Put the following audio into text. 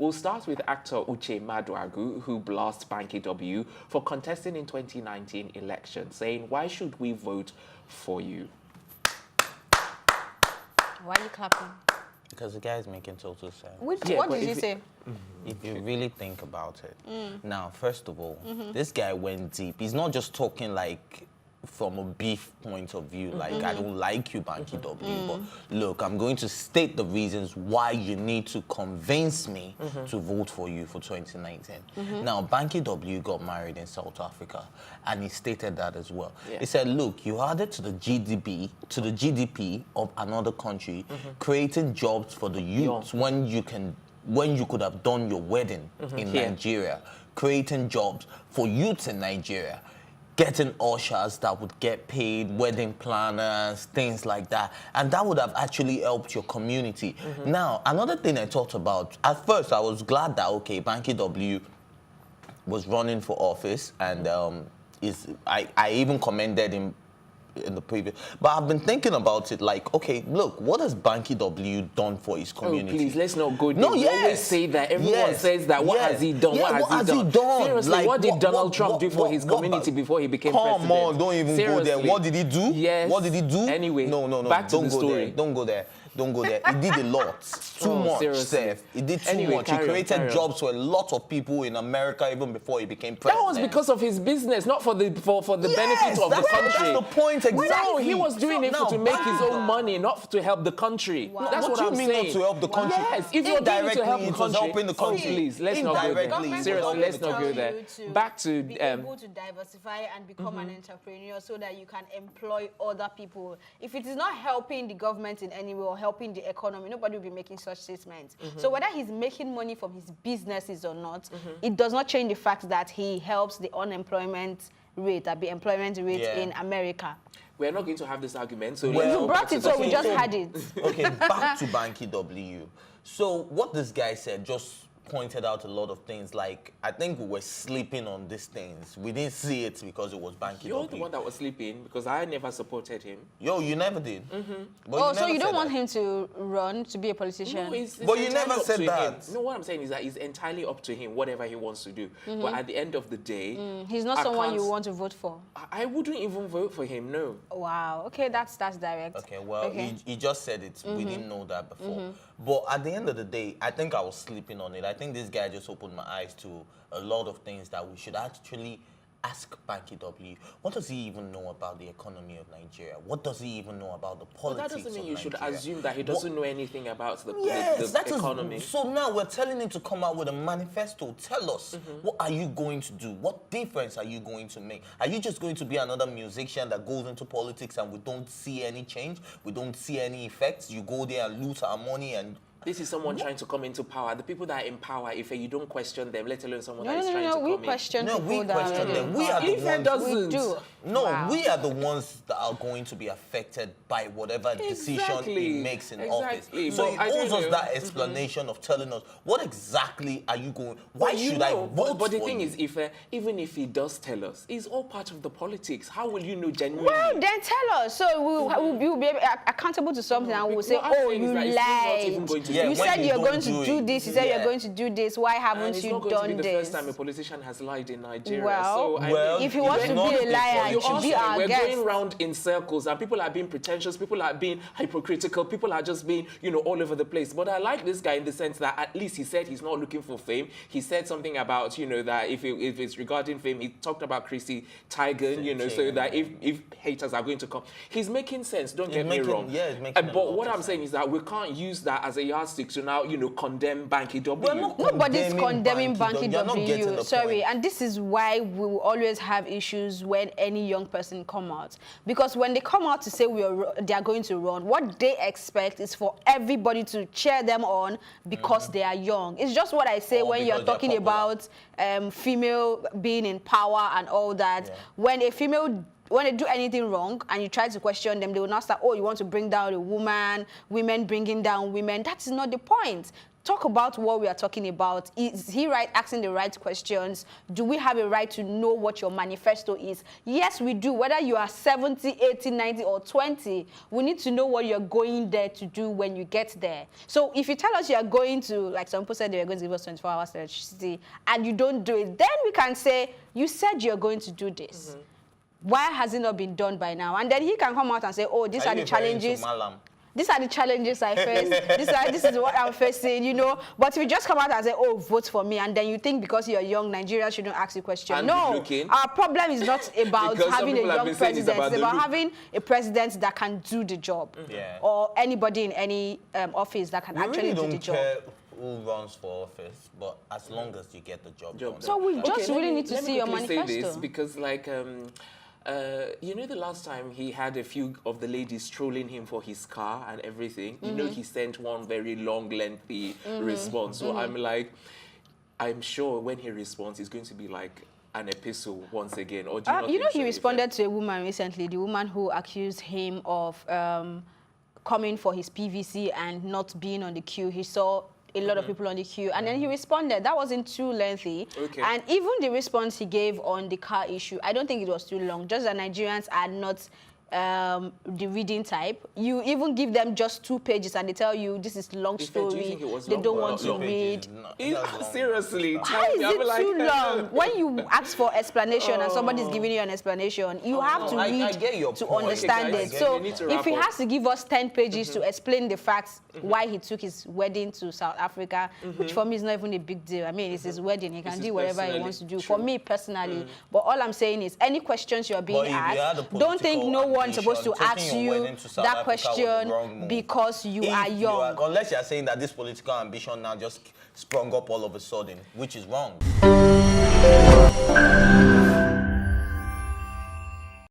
We'll start with actor Uche Maduagu, who blasts Banky W for contesting in 2019 election, saying, "Why should we vote for you?" Why are you clapping? Because the guy is making total sense. What Yeah, did he say? If you really think about it. Now, first of all, this guy went deep. He's not just talking like from a beef point of view, like I don't like you, Banky W, but look, I'm going to state the reasons why you need to convince me to vote for you for 2019. Now, Banky W got married in South Africa, and he stated that as well. Yeah. He said, look, you added to the GDP of another country, creating jobs for the youth when you could have done your wedding in Nigeria, creating jobs for youths in Nigeria, getting ushers that would get paid, wedding planners, things like that. And that would have actually helped your community. Now, another thing I thought about, at first I was glad that, okay, Banky W was running for office, and I even commended him in the previous, but I've been thinking about it like, okay, look, what has Banky W done for his community? Oh, please, let's not go there. No, You always say that. Everyone says that. What has he done? Yeah, what has he done? Seriously, like, what did Donald Trump do for his community before he became president? Come on, don't even go there. What did he do? Yes. What did he do? Anyway, no, back to don't the go story. there. Don't go there. Don't go there. He did a lot. Too much, seriously. Seth. He did too much. He created jobs for a lot of people in America even before he became president. That was because of his business, not for the benefit of the country. That's the point, exactly. No, he was doing it to make his own money, not to help the country. Wow. That's what I'm you mean saying. not to help the country? Yes, if you're doing it to help the was country, helping the country. please, let's not go Indirectly, there. it was Seriously, helping let's the not go country. there. Back to be able to diversify and become an entrepreneur so that you can employ other people. If it is not helping the government in any way or helping the economy, nobody will be making such statements. So whether he's making money from his businesses or not, it does not change the fact that he helps the unemployment rate, the employment rate in America. We're not going to have this argument. So You brought it, so we just had it. Okay, back to Banky W. So what this guy said just pointed out a lot of things. Like, I think we were sleeping on these things. We didn't see it because it was Banky W. You're the one that was sleeping because I never supported him. Yo, you never did. But so you don't want him to run to be a politician? No, it's But you entirely never up said to that. him. No, what I'm saying is that it's entirely up to him, whatever he wants to do. But at the end of the day, He's not someone you want to vote for. I wouldn't even vote for him, no. Wow. Okay, that's direct. Okay, well, he just said it. We didn't know that before. But at the end of the day, I think I was sleeping on it. I think this guy just opened my eyes to a lot of things that we should actually ask Banky W. What does he even know about the economy of Nigeria? What does he even know about the But politics that doesn't mean of you should Nigeria? assume that he doesn't know anything about the That is, economy. so now we're telling him to come out with a manifesto. Tell us, what are you going to do? What difference are you going to make? Are you just going to be another musician that goes into politics and we don't see any change? We don't see any effects? You go there and lose our money and... This is someone trying to come into power. The people that are in power, if you don't question them, let alone someone that is No, trying to come we in. question No, people we that question are them. We are the If it ones... doesn't. We do. No, Wow. we are the ones that are going to be affected by whatever decision he makes in office. So he But I owes don't us know. that explanation of telling us what exactly are you going... Why should I vote But the for thing you? is, even if he does tell us, it's all part of the politics. How will you know genuinely? Well, then tell us. So we'll be accountable to something and we'll say, What I'm oh, saying is you that it's still not even lied. going to Yeah, You when said you you're don't going to do do it. this. You said Yeah. you're going to do this. Why And haven't it's you not going to done be the this? first time a politician has lied in Nigeria. Well, so, I well, mean, if he wants it's to not be a the liar, you it should be also, our we're guest. going round in circles and people are being pretentious, people are being hypocritical, people are just being, all over the place. But I like this guy in the sense that at least he said he's not looking for fame. He said something about, that if it's regarding fame, he talked about Chrissy Teigen, so that if haters are going to come. He's making sense, don't get me wrong. Yeah, he's making a But lot what of I'm saying is that we can't use that as a yardstick to now, condemn Banky W. We're not Nobody's condemning Banky Banky You're not getting W. the Sorry, point. and this is why we will always have issues when any young person come out. Because when they come out to say they are going to run, what they expect is for everybody to cheer them on because they are young. It's just what I say Or when you're because they're talking about female being in power and all that. Yeah. When they do anything wrong and you try to question them, they will not start, oh, you want to bring down a woman, women bringing down women. That is not the point. talk about what we are talking about. Is he right asking the right questions? Do we have a right to know what your manifesto is? Yes, we do. Whether you are 70, 80, 90, or 20, we need to know what you're going there to do when you get there. So if you tell us you are going to, like some people said they were going to give us 24 hours electricity, and you don't do it, then we can say, you said you're going to do this. Why has it not been done by now? And then he can come out and say, oh, these are the challenges. These are the challenges I face. This is what I'm facing, you know. But if you just come out and say, oh, vote for me, and then you think because you're young, Nigerians shouldn't ask you questions. No, our problem is not about having a young president. It's about having a president that can do the job. Or anybody in any office that can actually do the job. Who runs for office, but as long as you get the job done. So we just really need to see your manifesto. Say this because, like, you know, the last time he had a few of the ladies trolling him for his car and everything, you know, he sent one very long, lengthy response. So I'm like, I'm sure when he responds, it's going to be like an epistle once again. Or do you, you know, he responded to a woman recently, the woman who accused him of coming for his PVC and not being on the queue. He saw a lot of people on the queue, and then he responded. That wasn't too lengthy. And even the response he gave on the car issue, I don't think it was too long. Just that Nigerians are not the reading type. You even give them just 2 pages and they tell you this is long story. They don't want to read. Seriously, how is it too long? When you ask for explanation and somebody's giving you an explanation, you have to read to understand it. So if he has to give us 10 pages to explain the facts why he took his wedding to South Africa, which for me is not even a big deal. I mean, it's his wedding. He can do whatever he wants to do. For me personally, but all I'm saying is any questions you're being asked, don't think no one's supposed to ask you that question because you are young. Unless you're saying that this political ambition now just sprung up all of a sudden, which is wrong.